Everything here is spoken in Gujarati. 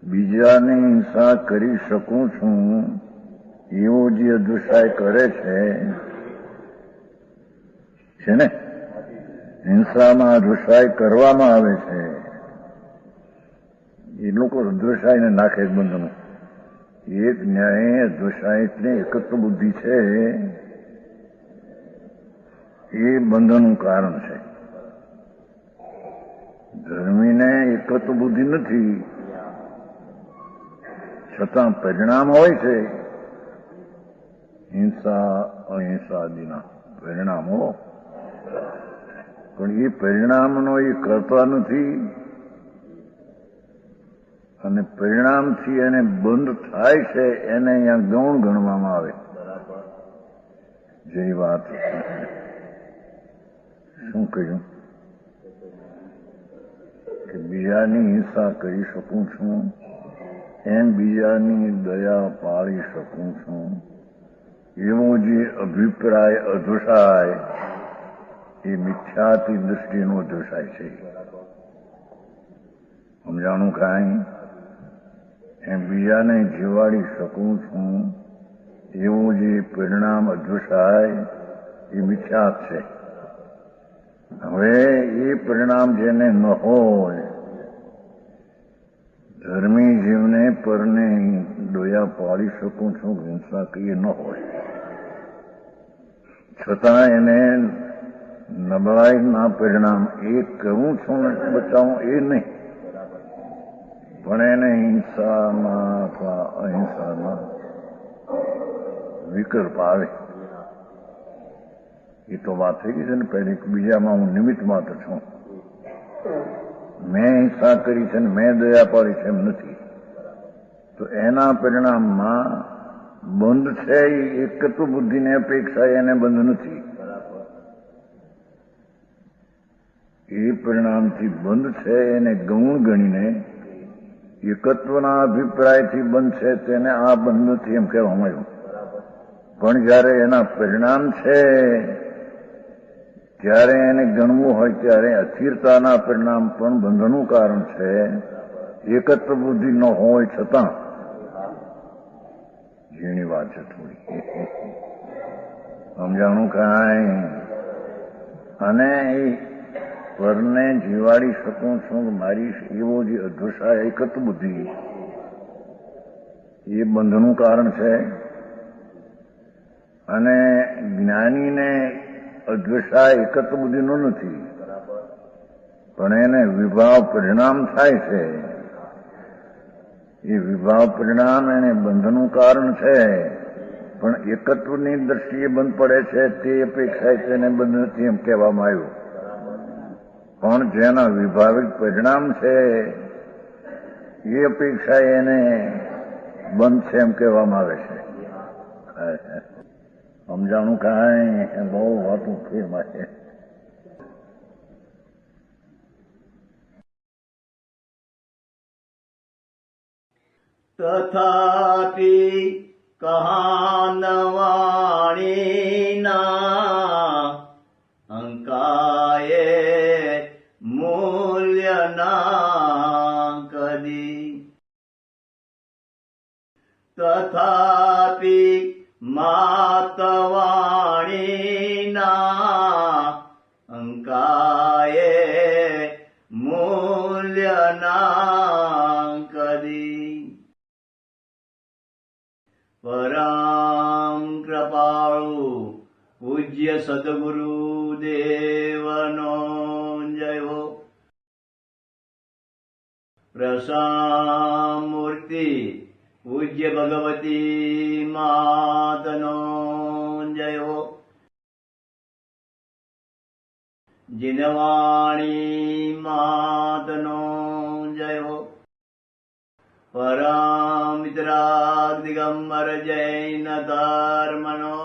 બીજાની હિંસા કરી શકું છું એવો જે અધ્વસાય કરે છે ને, હિંસામાં અધ્વસાય કરવામાં આવે છે એ લોકો અધ્વસાયને નાખે બંધનું. એક ન્યાય અધ્વસાય એટલે એકત્વ બુદ્ધિ છે એ બંધનનું કારણ છે. ધર્મીને એકત્વ બુદ્ધિ નથી, છતાં પરિણામ હોય છે હિંસા અહિંસા આદિના પરિણામો, પણ એ પરિણામનો એ કરતા નથી અને પરિણામથી એને બંધ થાય છે એને અહીંયા ગૌણ ગણવામાં આવે. જે વાત શું કહ્યું કે બીજાની હિંસા કરી શકું છું એમ બીજાની દયા પાળી શકું છું એવો જે અભિપ્રાય અધ્વસાય એ મિથ્યાથી દૃષ્ટિનો અધ્વસાય છે. સમજાણું કાંઈ? એમ બીજાને જીવાડી શકું છું એવું જે પરિણામ અધ્વસાય એ મિથ્યાત છે. હવે એ પરિણામ જેને ન હોય, ધર્મી જીવને પરને દયા પાડી શકું છું હિંસા કહીએ ન હોય, છતાં એને નબળાઈના પરિણામ એ કરું છું બચાવું એ નહીં, પણ એને હિંસામાં અથવા અહિંસામાં વિકલ્પ આવે. એ તો વાત થઈ ગઈ છે ને પહેલી, બીજામાં હું નિમિત્ત માત્ર છું. મેં હિંસા કરી છે ને મેં દયા પાડી છે એમ નથી. તો એના પરિણામમાં બંધ છે એ એકત્વ બુદ્ધિની અપેક્ષા એને બંધ નથી. એ પરિણામથી બંધ છે એને ગૌણ ગણીને એકત્વના અભિપ્રાયથી બંધ છે તેને આ બંધ નથી એમ કહેવામાં આવ્યું. પણ જયારે એના પરિણામ છે ત્યારે એને ગણવું હોય ત્યારે અસ્થિરતાના પરિણામ પણ બંધનું કારણ છે. એકત્વ બુદ્ધિ ન હોય છતાં જેની વાત છે થોડી સમજાણું કાંઈ? અને એ પરને જીવાડી શકું છું મારી એવો જે અધ્વસાય એકત્વ બુદ્ધિ એ બંધનું કારણ છે. અને જ્ઞાનીને અધ્વસાય એકત્વ બુદ્ધિનો નથી, પણ એને વિભાવ પરિણામ થાય છે. એ વિભાવ પરિણામ એને બંધનું કારણ છે, પણ એકત્વની દ્રષ્ટિએ બંધ પડે છે તે અપેક્ષાએ તેને બંધ નથી એમ કહેવામાં આવ્યું. પણ જેના વિભાવિક પરિણામ છે એ અપેક્ષાએ એને બંધ છે એમ કહેવામાં આવે છે. સમજાણું કાંઈ? બહુ વાતું ફેરમાં છે. તથાપિ કહાનવાણીના અંકાયે મૂલ્યના કદી. તથાપિ માતવાણીના અંકાયે મૂલ્યના કદી. પરમ કૃપાળુ પૂજ્ય સદગુરુ દેવનો જય હો. પ્રસામૂર્તિ પૂજ્ય ભગવતી માતનો જય હો. જીનવાણી માતનો જય હો. પરમ મિત્રાગ દિગંબર જૈન ધર્મનો